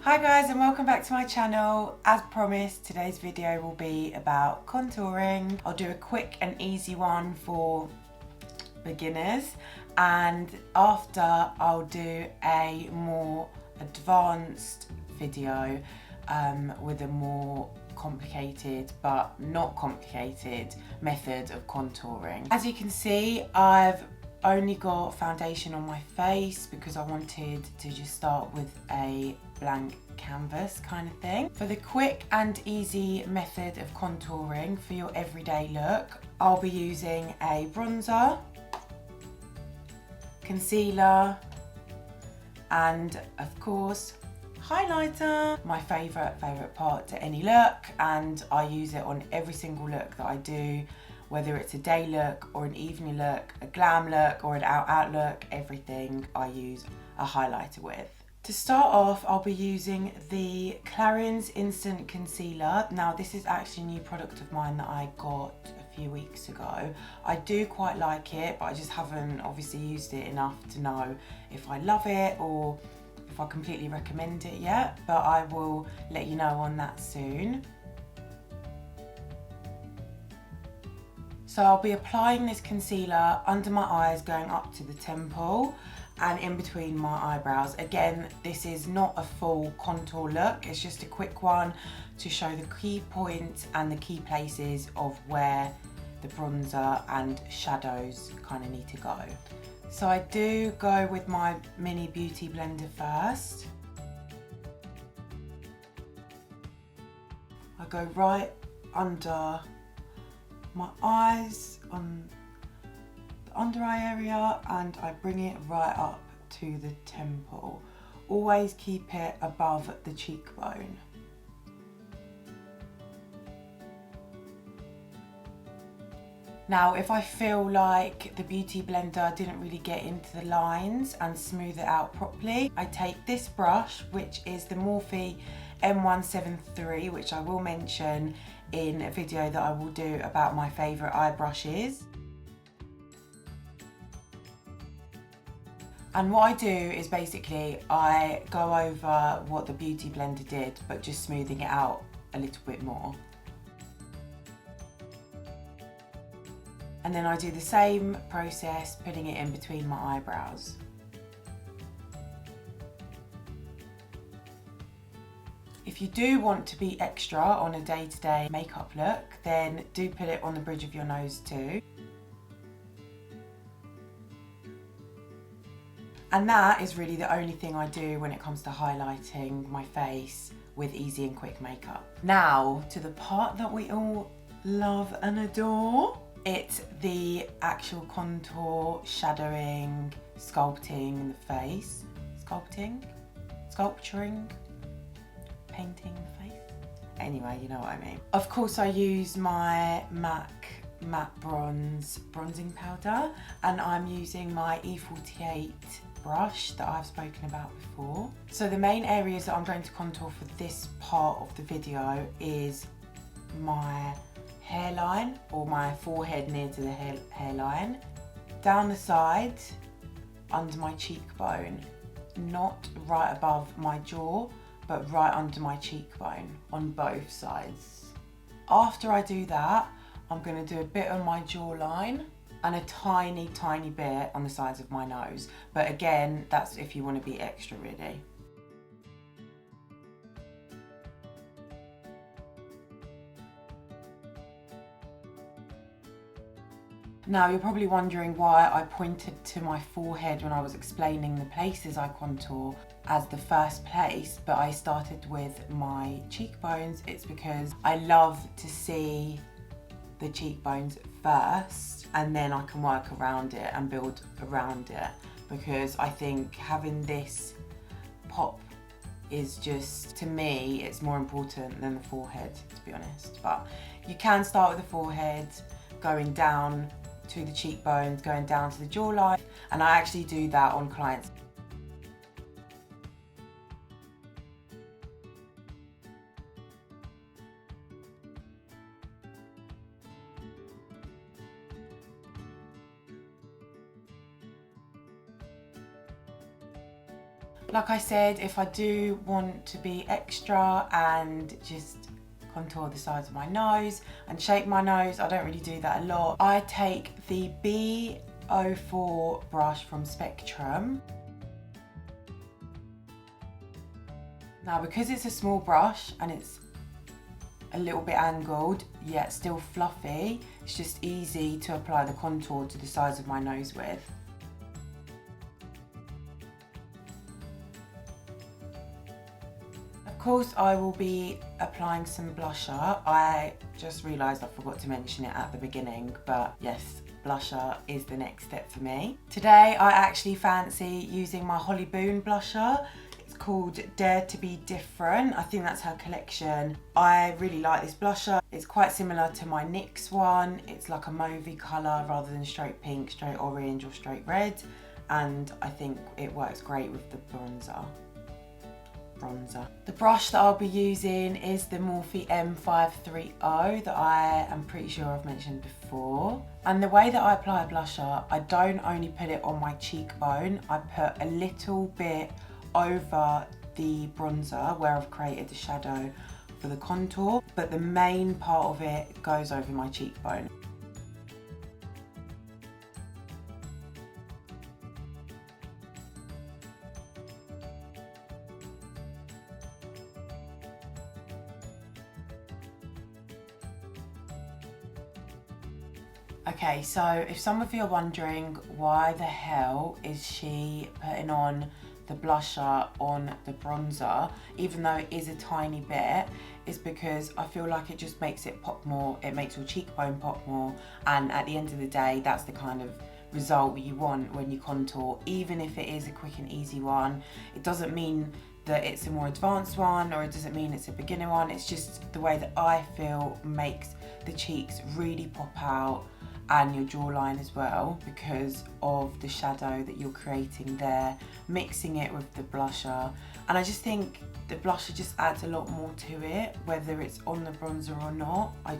Hi guys and welcome back to my channel. As promised, today's video will be about contouring. I'll do a quick and easy one for beginners, and after I'll do a more advanced video with a more complicated but not complicated method of contouring. As you can see, I've only got foundation on my face because I wanted to just start with a blank canvas kind of thing. For the quick and easy method of contouring for your everyday look, I'll be using a bronzer, concealer, and of course highlighter, my favourite part to any look, and I use it on every single look that I do, whether it's a day look or an evening look, a glam look or an out look, everything I use a highlighter with. To start off, I'll be using the Clarins Instant Concealer. Now this is actually a new product of mine that I got a few weeks ago. I do quite like it, but I just haven't obviously used it enough to know if I love it or if I completely recommend it yet, but I will let you know on that soon. So I'll be applying this concealer under my eyes, going up to the temple and in between my eyebrows. Again, this is not a full contour look, it's just a quick one to show the key points and the key places of where the bronzer and shadows kind of need to go. So I do go with my mini beauty blender first. I go right under my eyes on the under eye area and I bring it right up to the temple. Always keep it above the cheekbone. Now, if I feel like the beauty blender didn't really get into the lines and smooth it out properly, I take this brush, which is the Morphe M173, which I will mention in a video that I will do about my favourite eye brushes. And what I do is basically I go over what the beauty blender did, but just smoothing it out a little bit more. And then I do the same process, putting it in between my eyebrows. If you do want to be extra on a day-to-day makeup look, then do put it on the bridge of your nose too. And that is really the only thing I do when it comes to highlighting my face with easy and quick makeup. Now to the part that we all love and adore. It's the actual contour, shadowing, sculpting the face. Sculpturing, painting the face. Anyway, you know what I mean. Of course I use my MAC matte bronzing powder, and I'm using my E48 brush that I've spoken about before. So the main areas that I'm going to contour for this part of the video is my hairline, or my forehead near to the hairline, down the side, under my cheekbone, not right above my jaw, but right under my cheekbone on both sides. After I do that, I'm going to do a bit on my jawline and a tiny bit on the sides of my nose. But again, that's if you want to be extra really. Now you're probably wondering why I pointed to my forehead when I was explaining the places I contour as the first place, but I started with my cheekbones. It's because I love to see the cheekbones first and then I can work around it and build around it, because I think having this pop is just, to me, it's more important than the forehead, to be honest. But you can start with the forehead, going down to the cheekbones, going down to the jawline, and I actually do that on clients. Like I said, if I do want to be extra and just contour the sides of my nose and shape my nose, I don't really do that a lot. I take the B04 brush from Spectrum. Now, because it's a small brush and it's a little bit angled, yet still fluffy, it's just easy to apply the contour to the sides of my nose with. Of course, I will be applying some blusher. I just realised I forgot to mention it at the beginning, but yes, blusher is the next step for me. Today, I actually fancy using my Holly Boon blusher. It's called Dare to Be Different. I think that's her collection. I really like this blusher. It's quite similar to my NYX one. It's like a mauvey colour rather than straight pink, straight orange or straight red. And I think it works great with the bronzer. The brush that I'll be using is the Morphe M530 that I am pretty sure I've mentioned before. And the way that I apply a blusher, I don't only put it on my cheekbone, I put a little bit over the bronzer where I've created the shadow for the contour, but the main part of it goes over my cheekbone. Okay, so if some of you are wondering why the hell is she putting on the blusher on the bronzer, even though it is a tiny bit, is because I feel like it just makes it pop more, it makes your cheekbone pop more, and at the end of the day, that's the kind of result you want when you contour. Even if it is a quick and easy one, it doesn't mean that it's a more advanced one, or it doesn't mean it's a beginner one. It's just the way that I feel makes the cheeks really pop out, and your jawline as well, because of the shadow that you're creating there, mixing it with the blusher. And I just think the blusher just adds a lot more to it, whether it's on the bronzer or not. I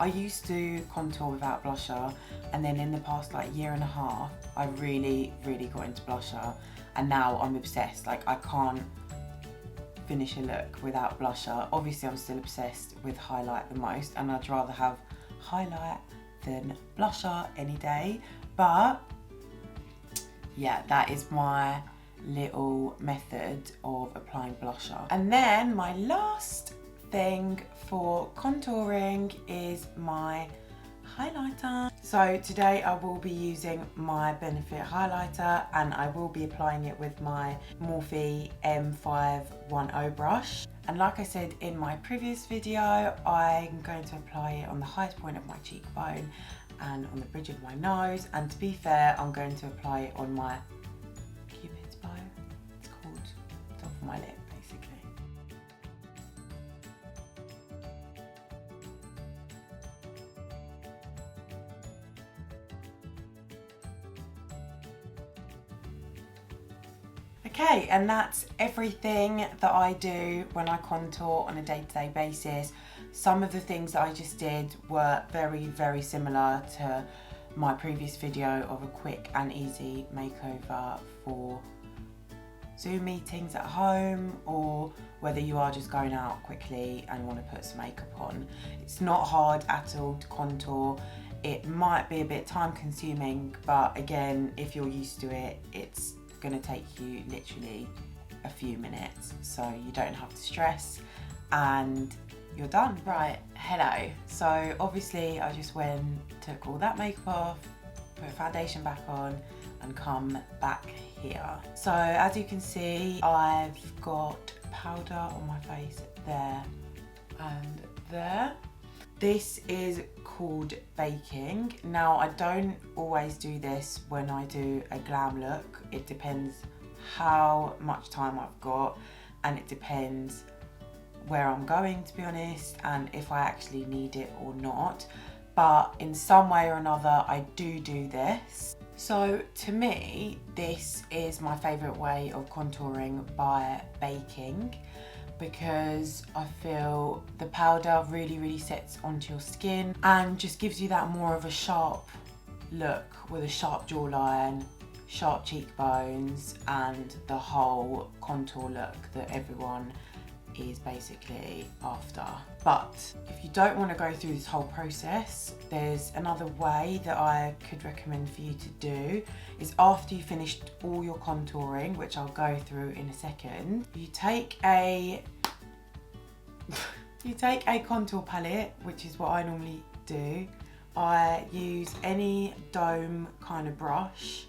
used to contour without blusher, and then in the past like year and a half, I really got into blusher, and now I'm obsessed. Like, I can't finish a look without blusher. Obviously, I'm still obsessed with highlight the most, and I'd rather have highlight than blusher any day, but yeah, that is my little method of applying blusher. And then my last thing for contouring is my highlighter. So today I will be using my Benefit highlighter, and I will be applying it with my Morphe M510 brush. And like I said in my previous video, I'm going to apply it on the highest point of my cheekbone and on the bridge of my nose. And to be fair, I'm going to apply it on my Cupid's bow, it's called, top of my lip basically. Okay, and that's everything that I do when I contour on a day-to-day basis. Some of the things that I just did were very similar to my previous video of a quick and easy makeover for Zoom meetings at home, or whether you are just going out quickly and want to put some makeup on. It's not hard at all to contour. It might be a bit time consuming, but again, if you're used to it, it's going to take you literally a few minutes, so you don't have to stress and you're done. Right, hello. So obviously I just went, took all that makeup off, put foundation back on and come back here. So as you can see, I've got powder on my face there and there. This is called baking. Now, I don't always do this when I do a glam look. It depends how much time I've got, and it depends where I'm going, to be honest, and if I actually need it or not. But in some way or another, I do this. So to me, this is my favourite way of contouring by baking, because I feel the powder really sets onto your skin and just gives you that more of a sharp look with a sharp jawline, sharp cheekbones and the whole contour look that everyone is basically after. But if you don't want to go through this whole process, there's another way that I could recommend for you to do, is after you finished all your contouring, which I'll go through in a second, you take a contour palette, which is what I normally do. I use any dome kind of brush.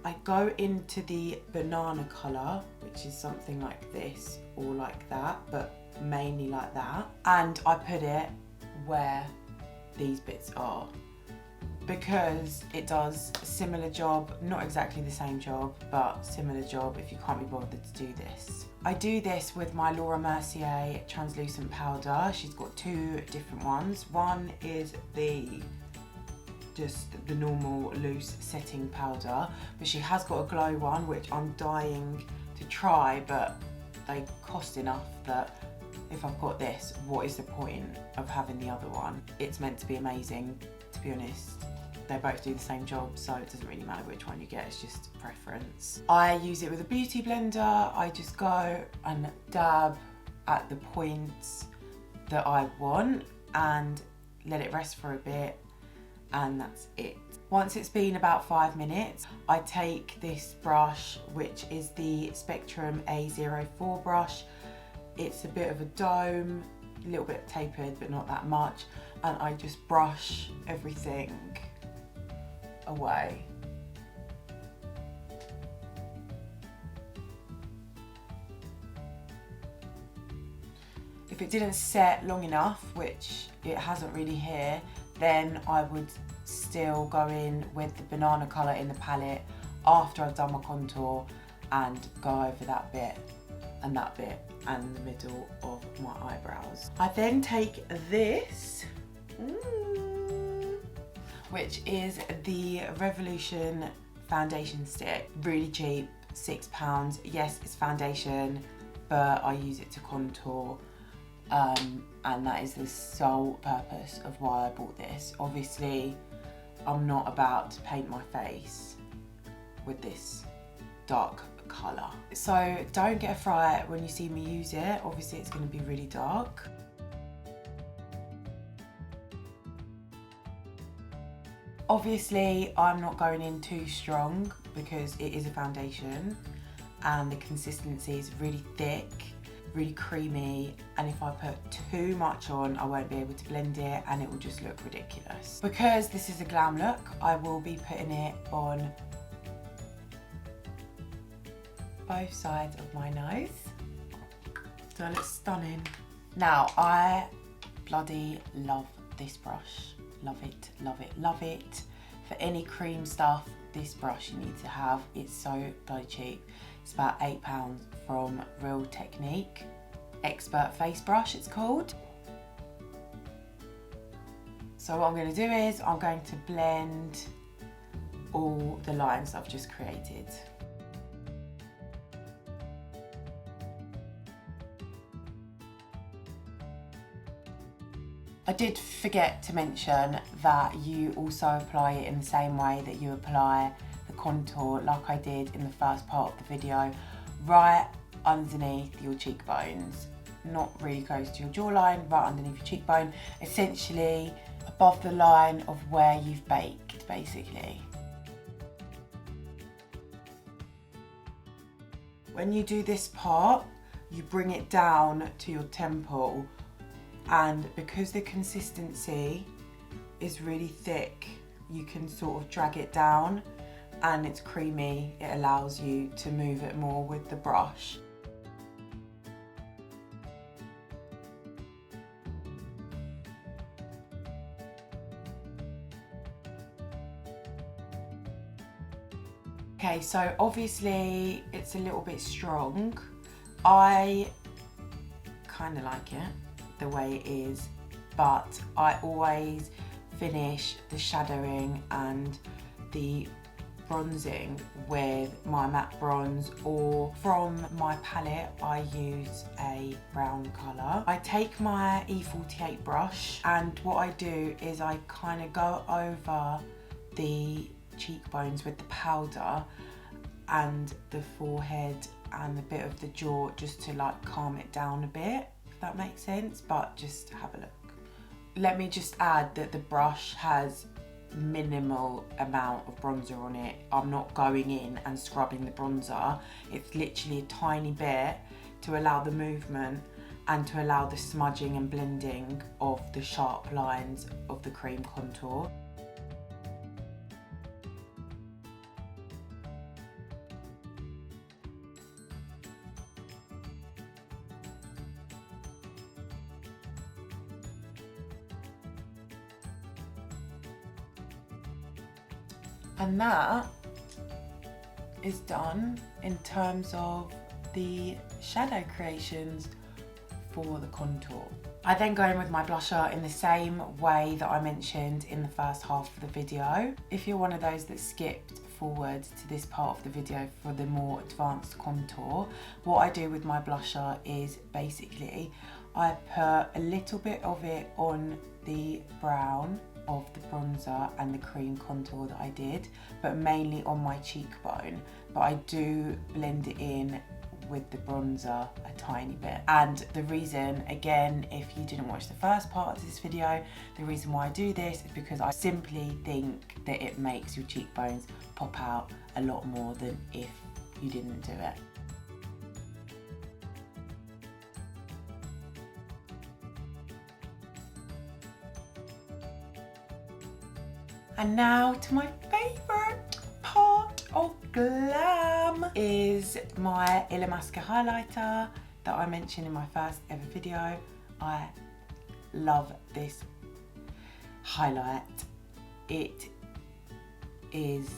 I go into the banana colour, which is something like this or like that, but mainly like that. And I put it where these bits are, because it does a similar job, not exactly the same job, but similar job if you can't be bothered to do this. I do this with my Mercier translucent powder. She's got two different ones. One is just the normal loose setting powder, but she has got a glow one which I'm dying to try, but they cost enough that if I've got this, what is the point of having the other one? It's meant to be amazing, to be honest. They both do the same job, so it doesn't really matter which one you get, it's just preference. I use it with a beauty blender. I just go and dab at the points that I want and let it rest for a bit, and that's it. Once it's been about 5 minutes, I take this brush, which is the Spectrum A04 brush. It's a bit of a dome, a little bit tapered, but not that much, and I just brush everything away. If it didn't set long enough, which it hasn't really here, then I would still go in with the banana colour in the palette after I've done my contour and go over that bit and the middle of my eyebrows. I then take this, which is the Revolution foundation stick. Really cheap, £6. Yes, it's foundation, but I use it to contour. And that is the sole purpose of why I bought this. Obviously, I'm not about to paint my face with this dark colour. So don't get a fright when you see me use it. Obviously, it's going to be really dark. Obviously, I'm not going in too strong because it is a foundation and the consistency is really thick, really creamy, and if I put too much on, I won't be able to blend it and it will just look ridiculous. Because this is a glam look, I will be putting it on both sides of my nose, so it looks stunning. Now, I bloody love this brush. Love it, love it, love it. For any cream stuff, this brush you need to have. It's so bloody cheap. It's about £8 from Real Technique. Expert Face Brush, it's called. So what I'm going to do is I'm going to blend all the lines I've just created. I did forget to mention that you also apply it in the same way that you apply the contour, like I did in the first part of the video, right underneath your cheekbones. Not really close to your jawline, right underneath your cheekbone, essentially above the line of where you've baked, basically. When you do this part, you bring it down to your temple, and because the consistency is really thick, you can sort of drag it down and it's creamy. It allows you to move it more with the brush. Okay, so obviously it's a little bit strong. I kind of like it the way it is, but I always finish the shadowing and the bronzing with my matte bronze, or from my palette I use a brown colour. I take my E48 brush and what I do is I kind of go over the cheekbones with the powder and the forehead and a bit of the jaw, just to like calm it down a bit, if that makes sense, but just have a look. Let me just add that the brush has minimal amount of bronzer on it. I'm not going in and scrubbing the bronzer. It's literally a tiny bit to allow the movement and to allow the smudging and blending of the sharp lines of the cream contour. And that is done in terms of the shadow creations for the contour. I then go in with my blusher in the same way that I mentioned in the first half of the video. If you're one of those that skipped forward to this part of the video for the more advanced contour, what I do with my blusher is basically I put a little bit of it on the brown of the bronzer and the cream contour that I did, but mainly on my cheekbone. But I do blend it in with the bronzer a tiny bit. And the reason, again, if you didn't watch the first part of this video, the reason why I do this is because I simply think that it makes your cheekbones pop out a lot more than if you didn't do it. And now to my favourite part of glam is my Illamaqua highlighter that I mentioned in my first ever video. I love this highlight. It is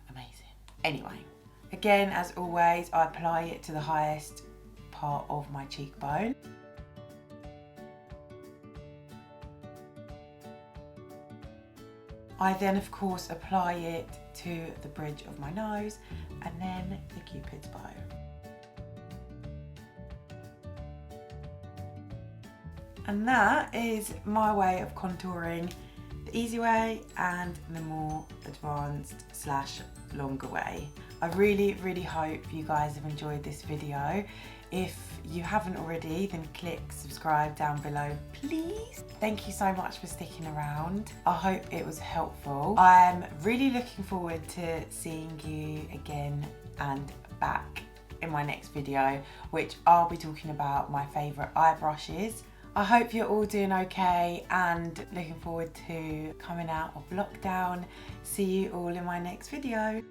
amazing. Anyway, again, as always, I apply it to the highest part of my cheekbone. I then, of course, apply it to the bridge of my nose and then the Cupid's bow. And that is my way of contouring, the easy way and the more advanced / longer way. I really, really hope you guys have enjoyed this video. If you haven't already, then click subscribe down below, please. Thank you so much for sticking around. I hope it was helpful. I'm really looking forward to seeing you again and back in my next video, which I'll be talking about my favourite eye brushes. I hope you're all doing okay and looking forward to coming out of lockdown. See you all in my next video.